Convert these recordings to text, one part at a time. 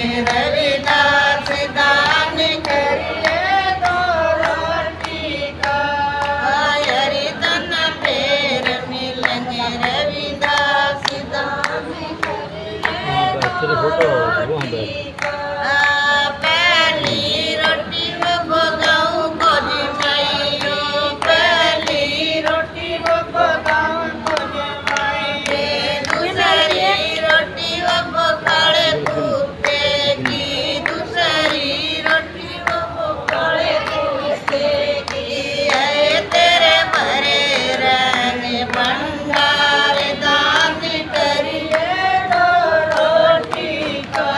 मिलेंगे रविदास दान करिए दो रोटी का। हरि तन फेर मिलेंगे रविदास दान करिए दो रोटी का। पहली रोटी वो भोगाऊं खोजी माइयो, पहली रोटी वो भोगाऊं खोजी माइयो। दूसरी रोटी वो भोगाड़े कुत्ते की, दूसरी रोटी वो भोगाड़े कुत्ते की। है तेरे भरे रंग भंडार दान करिए दो रोटी का।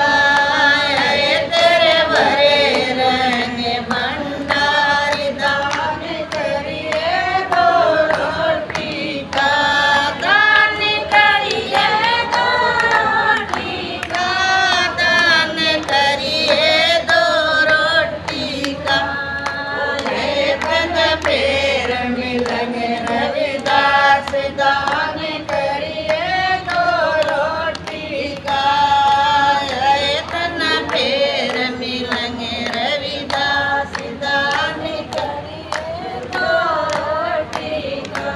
है तेरे भरे रंग भंडार दान करिए दो रोटी का। दान करिए दो रोटी का, दान करिए दो रोटी का। तन फेर मिलेंगे रविदास दान करिए दो रोटी का। तन फेर मिलेंगे रविदास दान करिए दो रोटी का।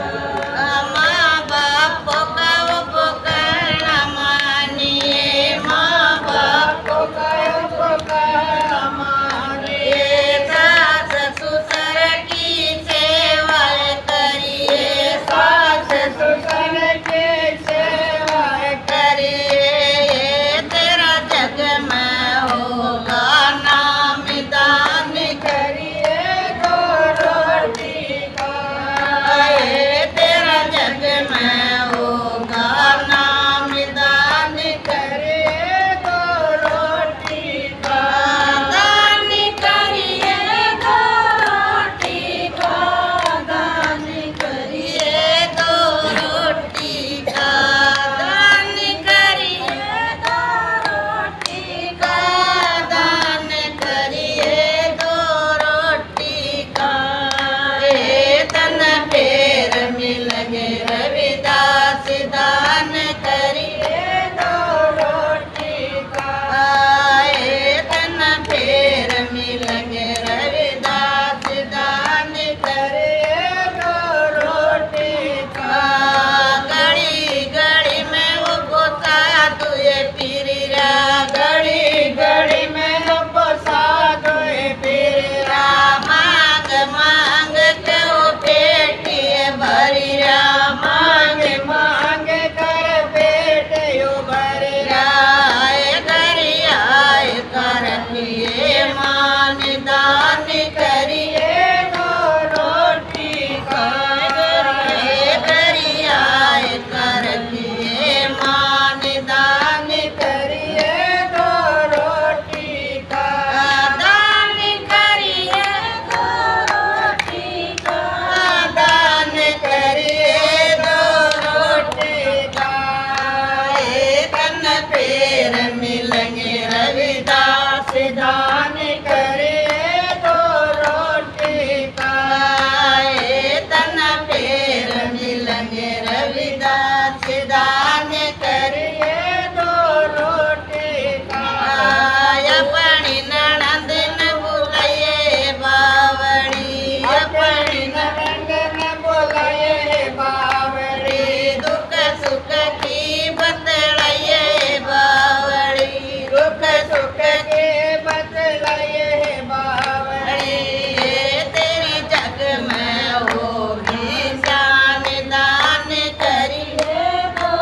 माँ बाप का उपकार मानिए, माँ बाप का उपकार मानिए। सास ससुर की सेवा करिए, सास ससुर की सेवा करिए। तेरा जग में होगा नाम दान करिए दो रोटी का। तेरा जग में होगा नाम दान करिए दो रोटी का। दान करिए दो रोटी का, दान करिए दो रोटी का। दान करिए दो रोटी का, दान करिए दो रोटी का। तन फेर मिलेंगे रविदास दान करिए दो रोटी का। तन फेर मिलेंगे रविदास दान करिए दो रोटी का। गड़ी गड़ी में वो पोसा तुए पीरा, गड़ी गड़ी में वो पोसा तुए पीरा। मांग मांग के वो पेटिए भरिया, मांग मांग कर पेट यो भरिया। गरियाए कर पिए मान दान करिए दो रोटी का। गरियाए कर पिए मान दान करिए दो रोटी का। दान करिए दो रोटी का, दान करिए दो रोटी का। तन फेर मिलेंगे रविदास दान करिए दो रोटी का। तन फेर मिलेंगे रविदास दान करिए दो रोटी का। अपनी ननद न बुलाइए बावड़ी, अपनी ननद न बुलाइए बावड़ी। दुख सुख की बतलाइए बावड़ी, दुख सुख की बतलाइए बावड़ी। तेरी जग में होगी शान दान करिए दो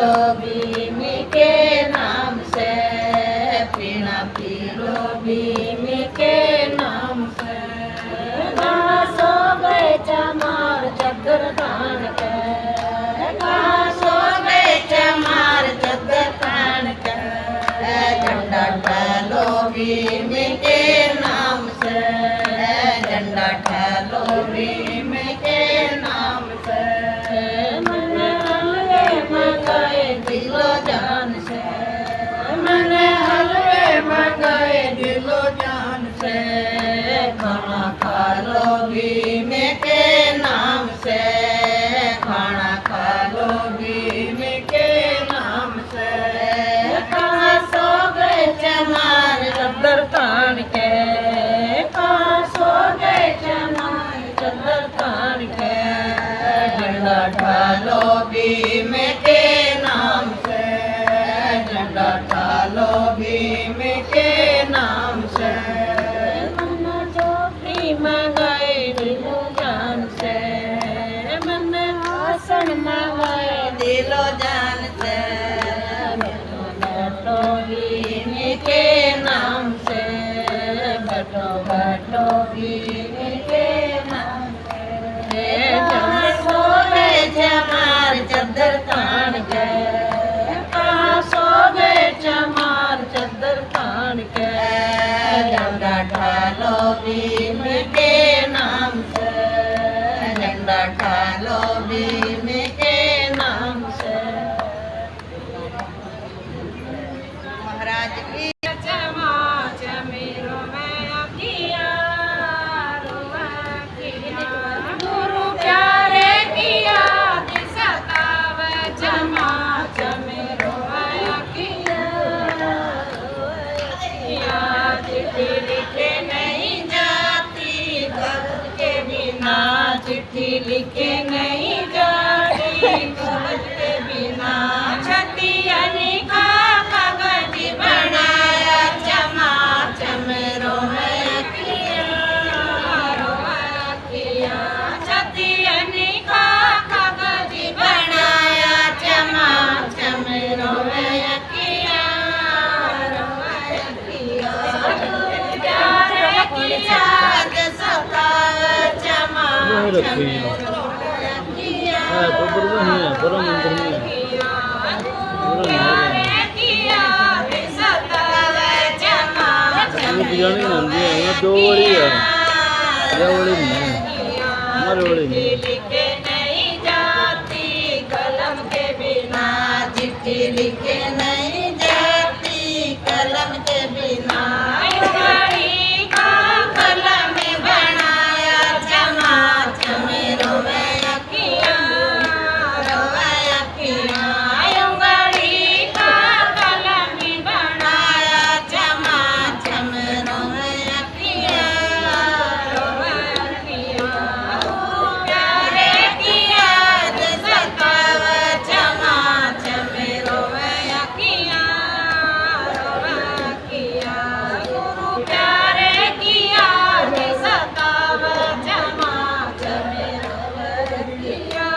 लो भीम के नाम से, पीना पी लो भीम के नाम से। कहाँ सो गए चमार चद्दर तान के, कहाँ सो गए चमार चद्दर तान के। झंडा ठालो भीम के नाम से, झंडा ठालो भीम के नाम से। मन हलवे मंगाए दिलो जान से, मन हलवे मंगाए दिलो जान से। खाना खा लो भीम के नाम से, खाना खा लो भीम के नाम से। कहाँ सो गए चमार चद्दर तान के, कहाँ सो गए चमार चद्दर तान के। झंडा ठालो भीम के नाम से, झंडा ठालो भीम के नाम से। मन चौकड़ी मंगाए दिलो जान से, मन आसन मंगाए दिलो जान से। बैठो भीम के नाम से, बैठो बैठो भीम के नाम से। कहाँ सो गए चमार चद्दर तान के, कहाँ सो गए चमार चद्दर तान के। झंडा ठालो भीम के नाम से, झंडा ठालो भीम के नाम से। महाराज की गुरु प्यारे किया सताव जमा चमेरो किया। चिट्ठी लिखे नहीं जाती भक्त के बिना, चिट्ठी लिखे नहीं जाती भक्त के बिना। छतियनी का कागज बनाया चमा चमेरो किया, रोया किया। छतियनी का कागज बनाया चमा चमेरो किया, रोया किया। प्यारे की याद सताव चमा चमेरो किया, प्यारे की याद सताव चमा चमेरो किया। चिट्ठी लिखे नहीं जाती कलम के बिना, चिट्ठी लिखे नहीं जाती कलम के बिना। घड़ी का कलम बनाया चमा चमेरो किया, रोया किया। घड़ी का कलम बनाया चमा चमेरो किया, रोया किया। प्यारे की याद सताव चमा चमेरो किया, रोया किया। गुरु प्यारे की याद सताव चमा चमेरो किया,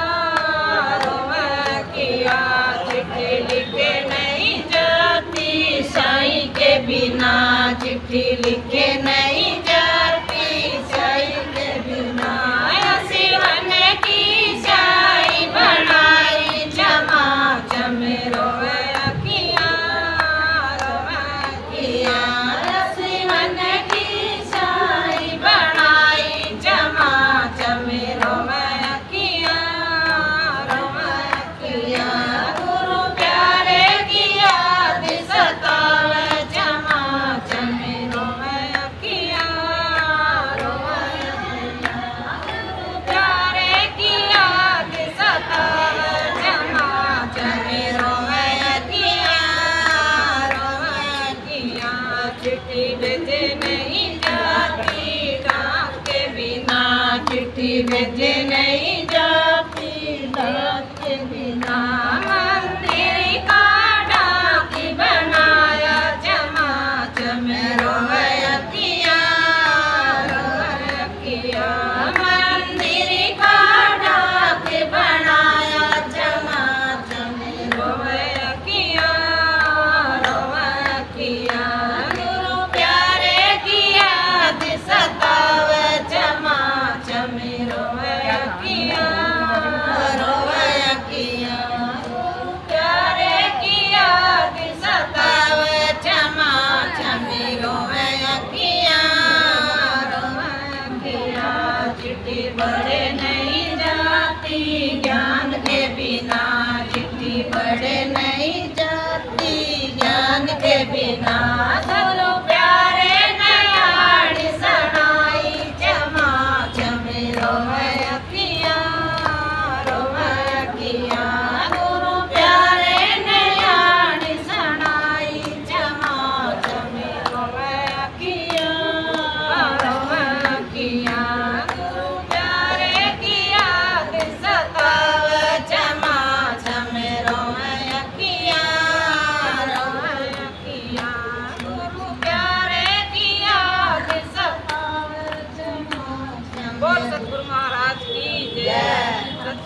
रोया किया। चिट्ठी लिखे नहीं जाती साईं के बिना, चिट्ठी लिखे नहीं जाती साईं के बिना। शिवन की साई बनाई चमा चमेरो किया, रोया किया। शिवन की साई बनाई चमा चमेरो किया, रोया किया। गुरु प्यारे की याद सताव चमा चमेरो किया, रोया किया। गुरु प्यारे की याद सताव चमा चमेरो किया, रोया किया। चिट्ठी भेजे नहीं जाती डाक के बिना, चिट्ठी भेजे नहीं जाती डाक के बिना। मंदिर का डाक बनाया चमा चमेरो किया, रोया किया। मंदिर का डाक बनाया चमा चमेरो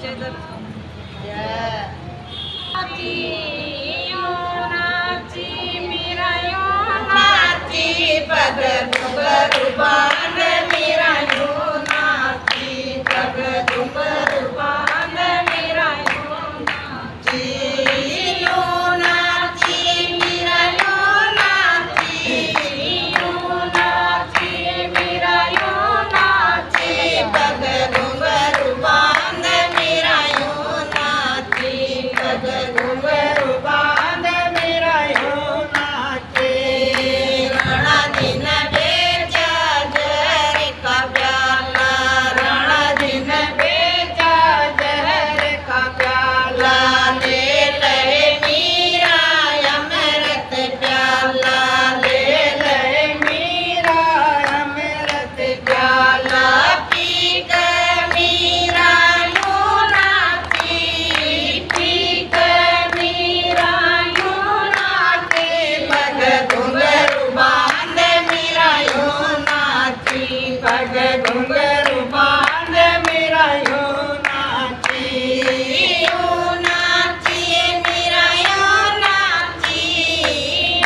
जय दर्शन पग घुंघरू बांध मेरा यूं नाची पग घुंघरू बांध मेरा यूं नाची यूं नाची मेरा यूं नाची यूं नाची मेरा यूं नाची पग घुंघरू बांध मेरा यूं नाची पग घुंघरू बांध मेरा यूं नाची रणा दिन बेचा जहर का प्याला रणा दिन बेचा जहर का प्याला ले ले मीरा अमृत प्याला ले ले मीरा अमृत प्याला पी कर मीरा यूं नाची पी कर मीरा यूं नाची पग घुंघरू बांध मेरा यूं नाची पग घुंघरू बांध मेरा यूं नाची यूं नाची मेरा यूं नाची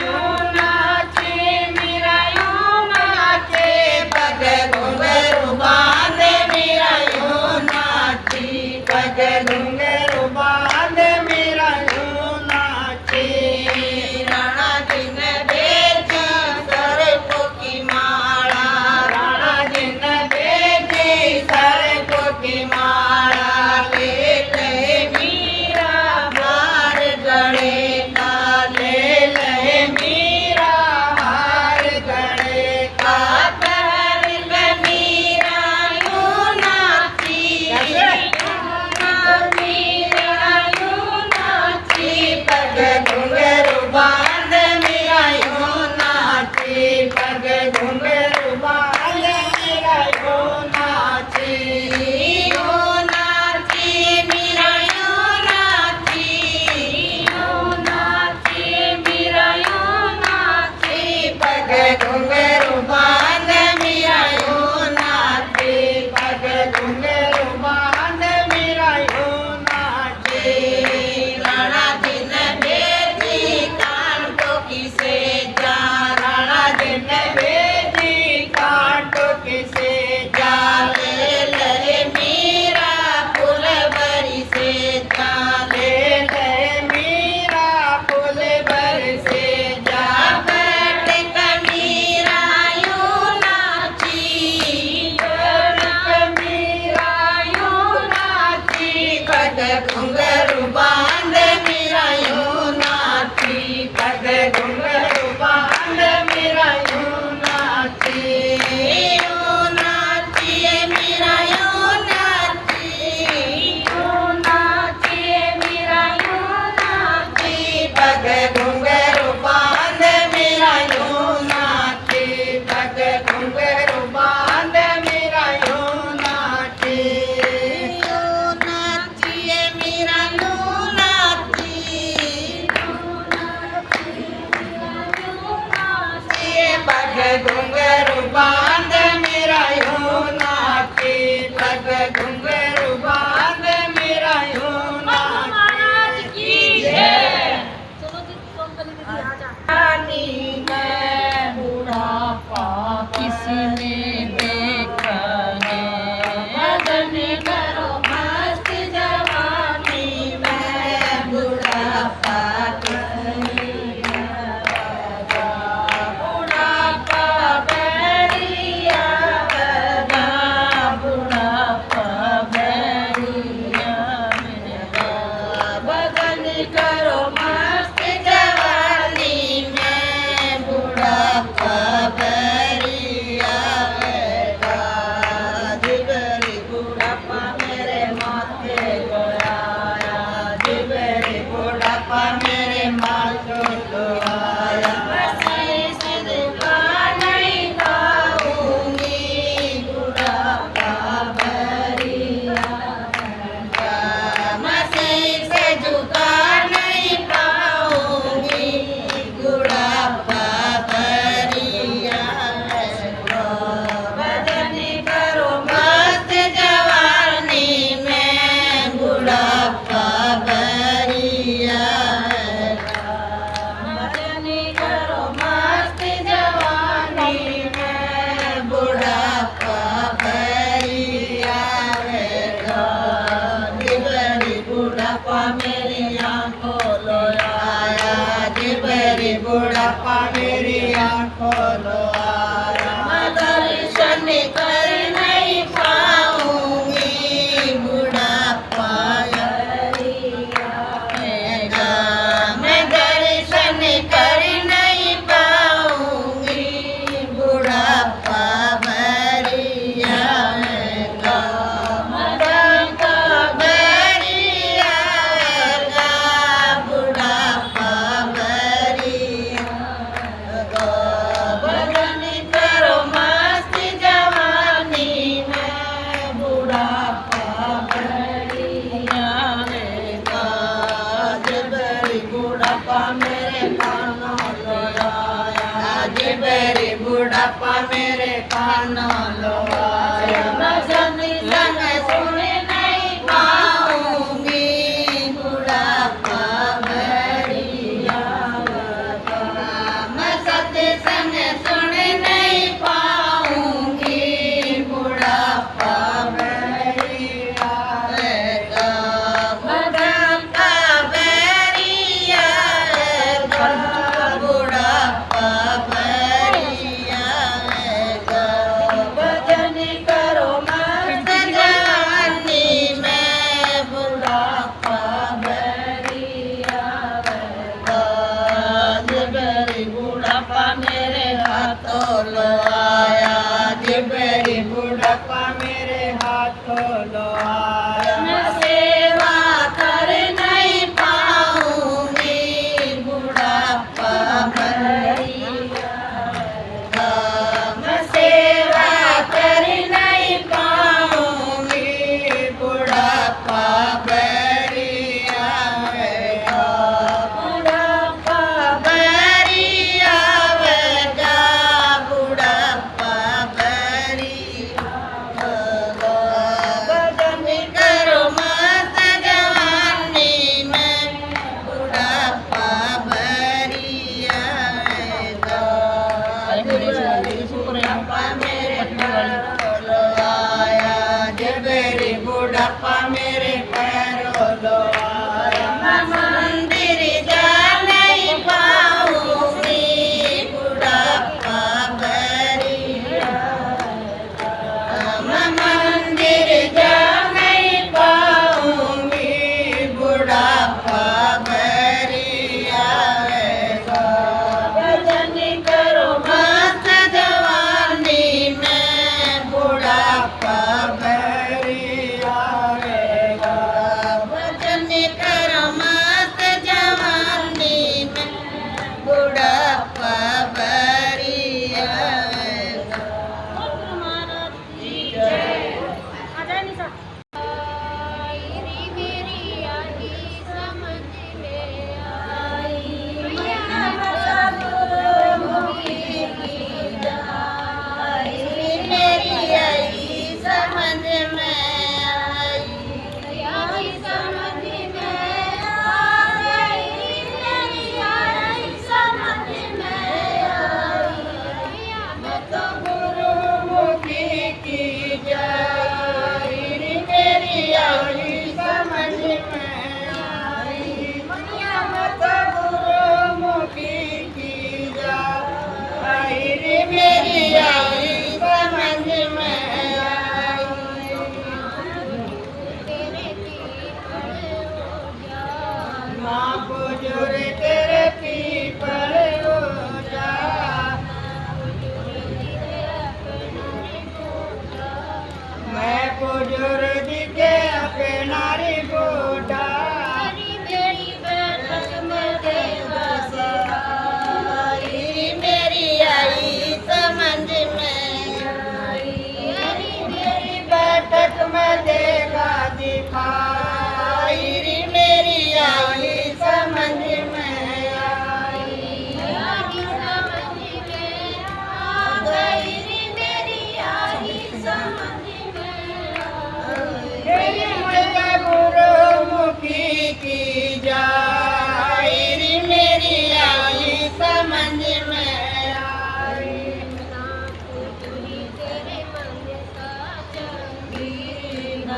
यूं नाची मेरा यूं नाची पग घुंघरू बांध मेरा यूं नाची पग घुंघरू बांध मेरा यूं नाची रणा दिन बेच सरसों की माला रणा दिन बेच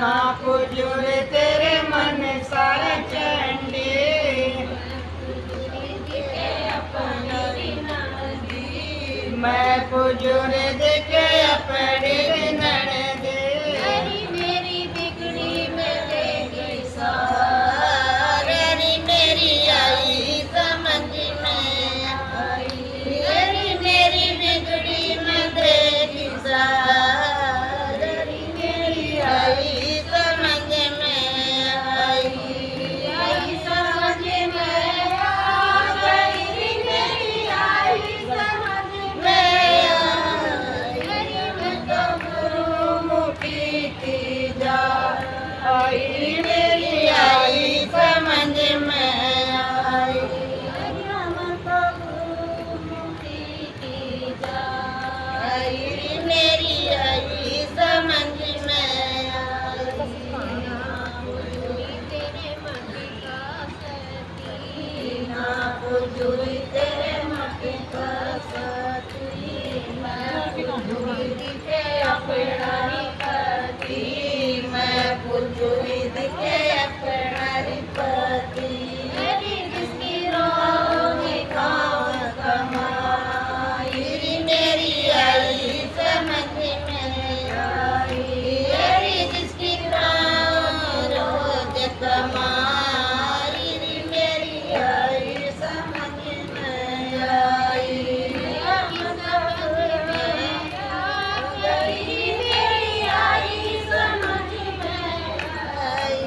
ना पुजुर तेरे मन सारे चंडी मैं पुजुर देखे अपने ननदी मेरी बिगड़ी में देगी सारी मेरी आई समझ में आई मेरी बिगड़ी में देगी सारी मेरी आई समझ में आई समझ में आ गई मेरी आई समझ में आई मैं तो गुरुमुखी थी जा आई मेरी आई समझ में आई मैं तो गुरुमुखी थी जा आई मेरी आई समझ में आई तेरे मटी का सती ना पुजुरी तेरे मटी का सती मैं पुजुरी दिखे अपना रिपति मैं पुजुरी दिखे अपना रिपति मेरी किसकी रोगी खाओ कमाई मेरी आई समझ में आई मेरी जिसकी रोज कमाई मेरी आई समझ में आई मेरी आई समझ में आई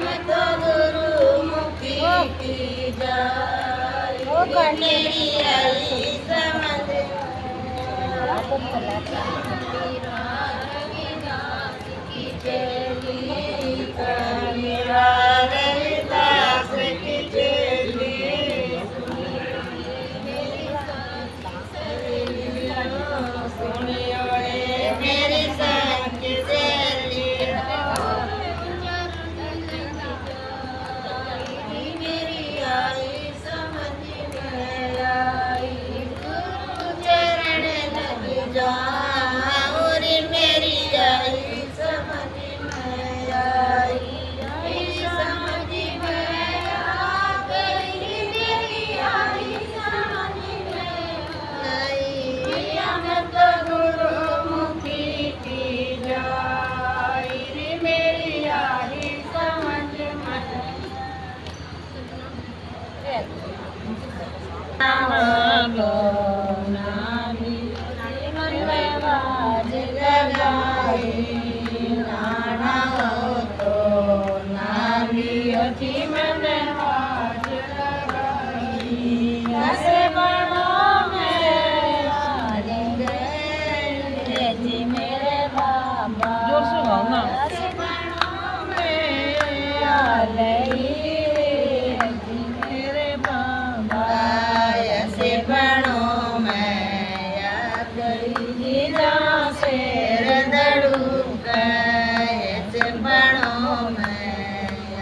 मैं तो गुरुमुखी की जाई मेरी आई समझ की चली मेरा रविदास की चली सुनियो रे मेरी संग की सहेली मेरी आई समझ में आई गुरु चरण लग जाओ रे मेरी आई समझ में आई समझ में आ गई मेरी आई समझ में आई मैं तो गुरुमुखी की जाई रे मेरी आई समझ में नालो नामी मन में बाज लगाई नाना हो तो नामी अति मन बाज लगाई ऐसे बड़ो में आज गए जी मेरे बाबा जोर से गाओ ना ऐसे बड़ो में आ गई जी मेरे बाबा ऐसे बड़ो में आ गई जा शेर दड़ूक ऐसे बड़ो में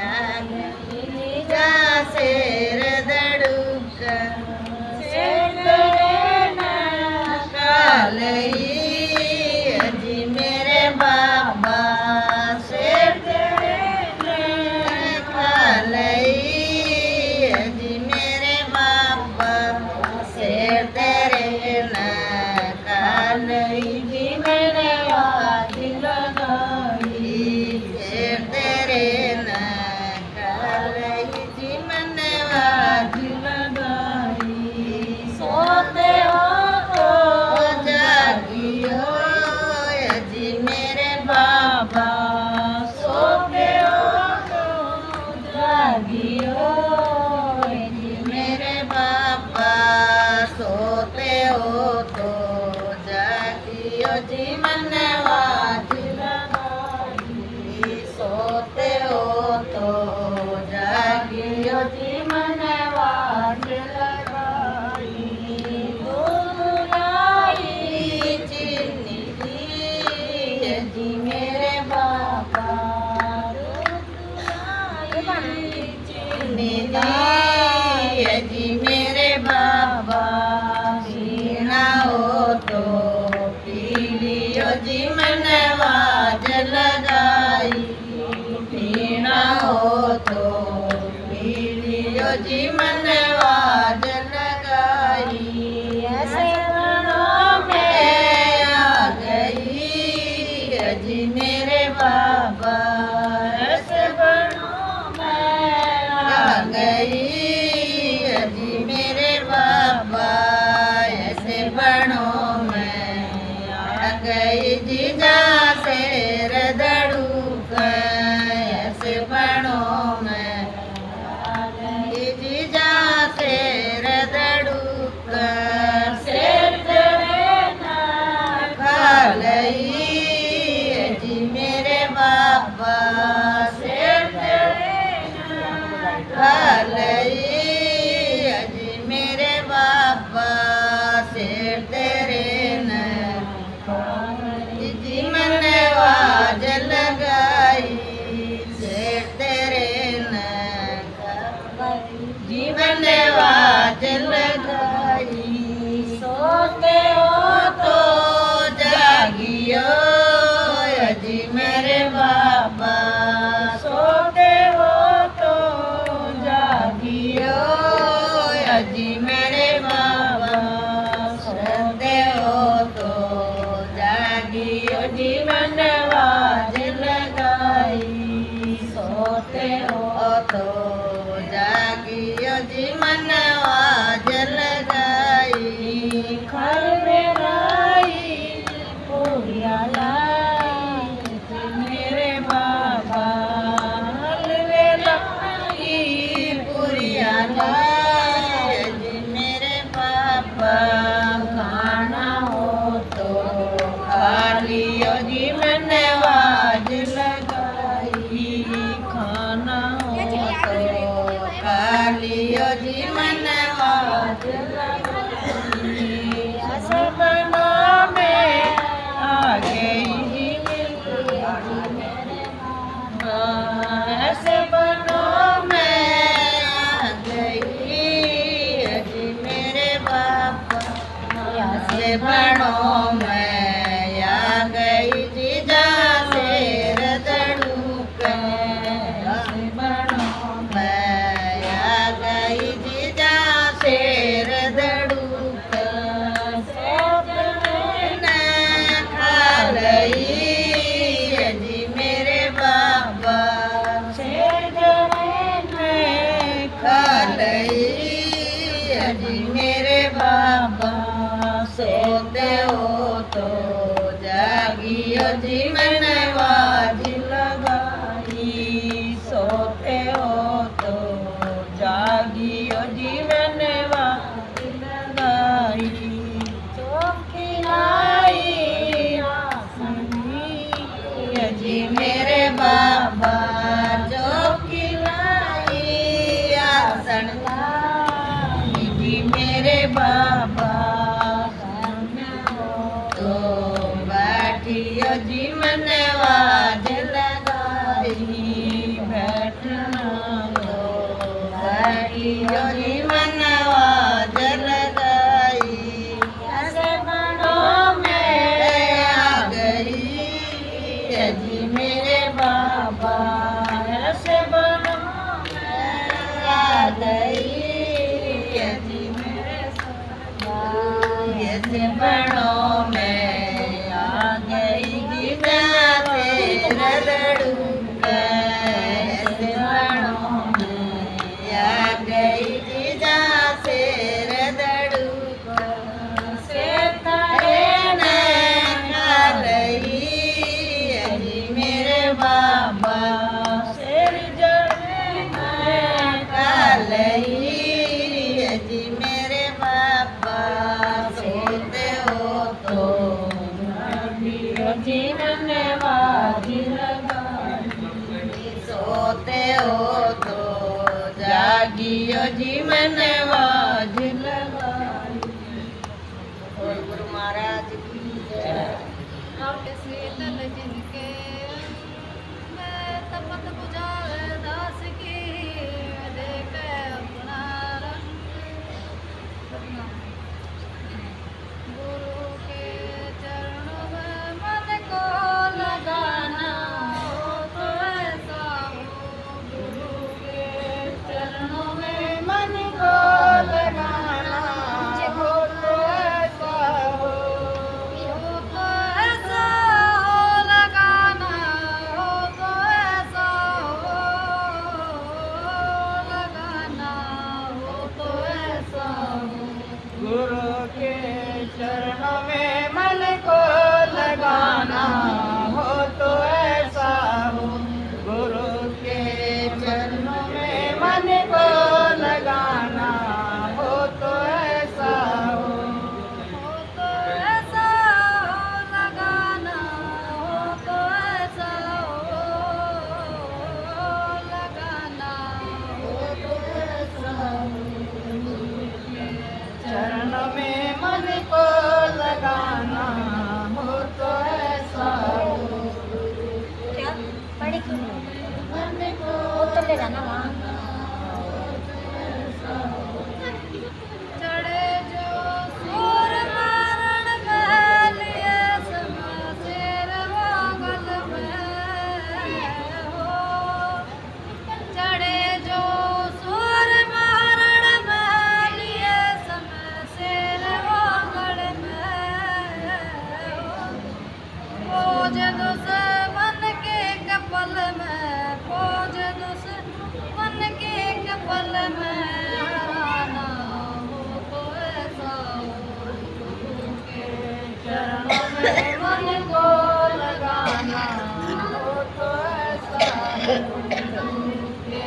आ गई जा शेर दड़ूक शेर कालई जी मेरे बाबा शेर कालई जी मेरे बाबा शेर तेरे न कालई जी मैंने बात लगाई शेर तेरे न कालई जी मैंने बात लगाई सोते हो तो जागियो जी मेरे बाबा सोते हो तो जागियो जी मेरे बाबा सोते हो तो जागियो जी मैंने बात लगाई सोते हो तो जागियो जी मैंने बात लगाई दुलाई चीनी जी मेरे बाबा चीनी जी मेरे बाबा पीना हो तो पी ली लियो जी मन वाज लगाई, पीना हो तो पी लियो जी मन वाज लगाई। ऐसे बनो में आ गई अजी मेरे बाबा, ऐसे बनो में आ गई अजी मेरे बाबा, ऐसे बनो में आ गई जीजा शेर दड़ूक, ऐसे बनो में आ गई जीजा शेर दड़ूक, शेर तेरे ना खा लई जी मेरे बाबा, शेर तेरे ना खा लई जी मेरे बाबा, शेर तेरे ना जी मन वाज लगाई, शेर तेरे ना जीवन वाज लगाई। सोते हो तो जागियो अजी मेरे बाबा, सोते हो तो जागियो अजी मेरे बाबा, सोते हो तो जागियो जीवन वाज लगाई, सोते हो तो जागियो जीवन वाज लगाई। खर बेराई पूरिया लाई मेरे बाबा, हलवे लाई पूरिया लाई मेरे बाबा, खाना हो तो खा लियो जीवन वाज लगाई, खाना हो तो खा लियो जीवन वाज लगाई। ऐसे बनो में आ गई जी मेरे बाबा, ऐसे बनो में आ गई जी मेरे बाबा, ऐसे बनो में आ गई जीजा शेर दड़ूक, ऐसे बनो में आ गई जीजा शेर दड़ूक, शेर ने खा लई जी मेरे बाबा, शेर ने खा लई जी मेरे बाबा, सोते हो तो जागियो जीवन वाज लगाई, सोते हो तो जागियो जीवन वाज लगाई। चौकी लाई जी मेरे बाबा, चौकी लाई आसन लाई जी मेरे बाबा, तो बैठियो जीवन वाज लगाई, बैठना तो बैठियो जीवन वाज लगाई। ऐसे बनो में आ गई जी मेरे बाबा, ऐसे बनो में आ गई जी मेरे बाबा, ऐसे बनो में आ गई जीजा तेरा लड़ूक, ऐसे बनो में आ गई जीजा शेर दड़ूक, शेर तेरे ने खा लई जी मेरे बाबा, शेर जड़े ने खा लई जी मेरे बाबा, सोते हो तो जीवन वाज लगाई, सोते हो तो जागियो जीवन वाज लगाई। और गुरु महाराज की जय। शीतल जिनके मैं तपत बुझावे दास की, देख अपना रंग गुरु के चरणों में चले जाना वहाँ। चढ़े जो सूर मारण में लिए शमशेर वागल में हो। चढ़े जो सूर मारण में लिए शमशेर वागल में हो। फौज दुश्मन के कपल में, फौज दुश्मन के कपल में हराना हो तो ऐसा हो। गुरु के चरणों में मन को लगाना हो तो ऐसा हो। गुरु के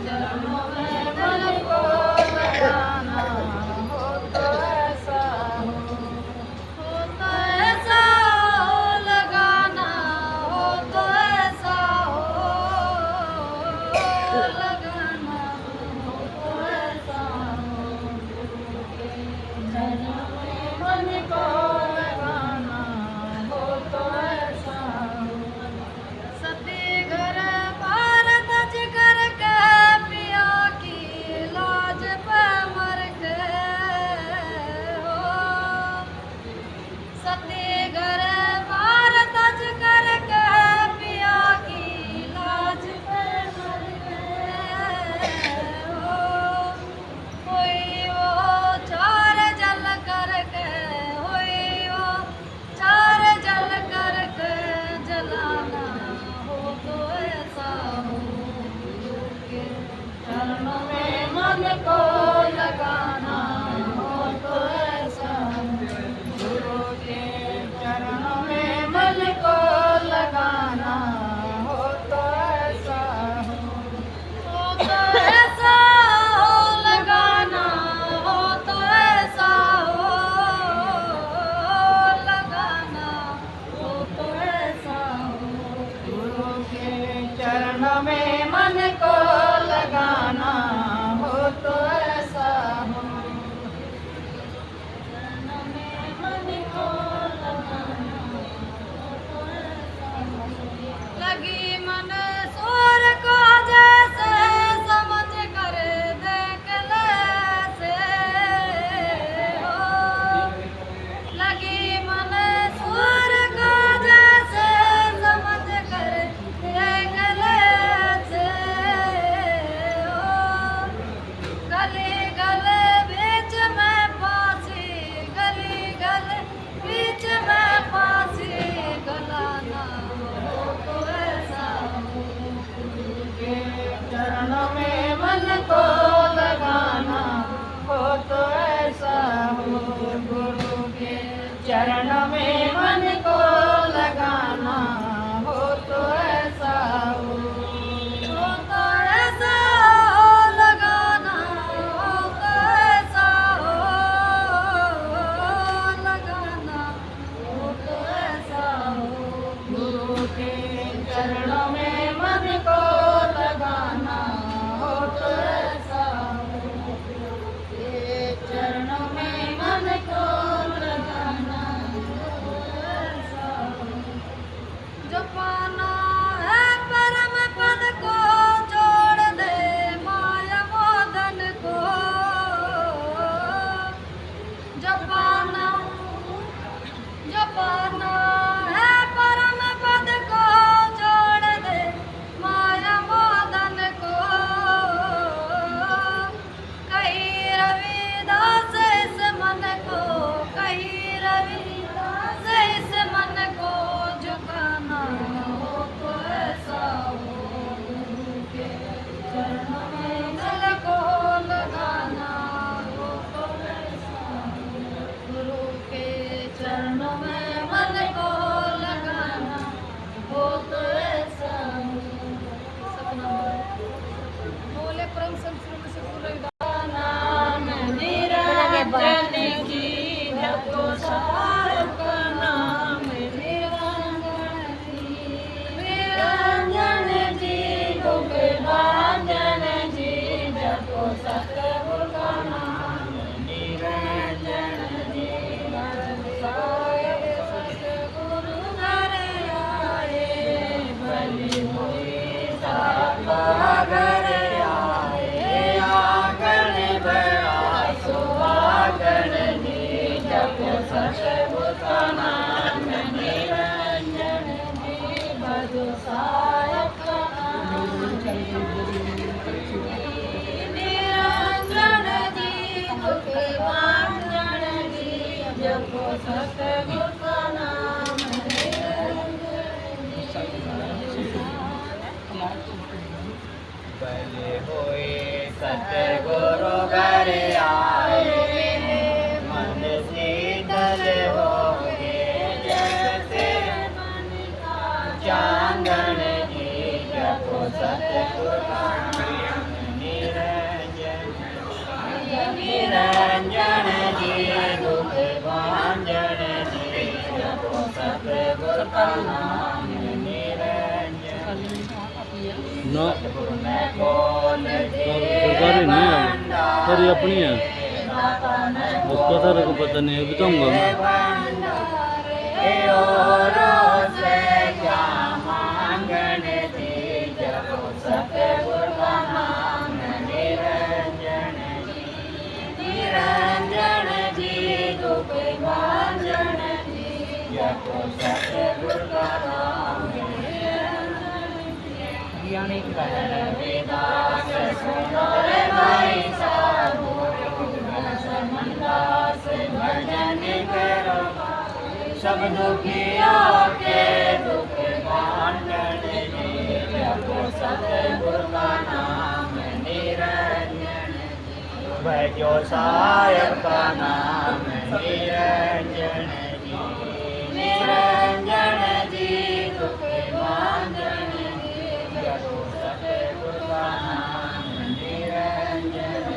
चरणों में मन को लगाना हो तो ऐसा हो। हो तो ऐसा हो, लगाना हो तो ऐसा हो। लगाना हो तो ऐसा हो। गुरु के चरणों में मन को लगाना हो तो ऐसा हो। सती घर बार तज करके पिया की लाज पे मर के हो। सती घर बार तज करके पिया की लाज पे मर के हो। कोई वो चार जल करके, होई वो चार जल करके जलाना हो तो ऐसा हो। गुरु के चरणों में मन को लगाना हो तो ऐसा हो। गुरु के चरणों में मन को लगाना हो तो ऐसा हो। हो तो ऐसा हो, लगाना हो तो ऐसा हो। लगाना हो तो ऐसा हो। गुरु के चरणों में मन को लगाना हो तो ऐसा हो। चरणों में मन को लगाना हो तो ऐसा हो। लगी मन सूर को जैसे समझ कर देख ले हो। लगी मन सूर को जैसे समझ कर देख ले हो। गली गले बीच में फांसी, गली गले बीच में फांसी गलाना हो तो ऐसा हो। गुरु के चरणों में मन को लगाना हो तो ऐसा हो। गुरु के चरणों में मन को लगाना हो तो ऐसा हो। हो तो ऐसा हो, लगाना हो तो ऐसा हो। लगाना हो तो ऐसा हो। गुरु के चरणों में मन को लगाना हो तो ऐसा हो। के चरणों में मन को लगाना हो तो ऐसा हो। जो पाना है परम पद को छोड़ दे माया मोदन को। जो पाना है परम पद को छोड़ सतगुरु का नाम भले होए सतगुरु घर आए मन शीतल होगे जैसे चांदन जी जपो सतगुरु का नाम निरंजन निरंजन जी दुख भांजन जी जपो सतगुरु का नाम निरंजन ना सतगुरु में खोल दे सरकारी नहीं है सारी अपनी है उसका सारे को पता नहीं है बताऊंगा मैं से क्या मांगन दी जपो सतगुरु का नाम निरंजन निरंजन जी दुख भांजन जी जपो सतगुरु का नाम वेदास सुनो रे भाई साधु समदास भजन करो सब दुखियों के दुख भांजन जी जपो सतगुरु का नाम निरंजन भजो साहेब का नाम निरंजन जी निरंजन जी दुख भांजन जी जपो सतगुरु का नाम निरंजन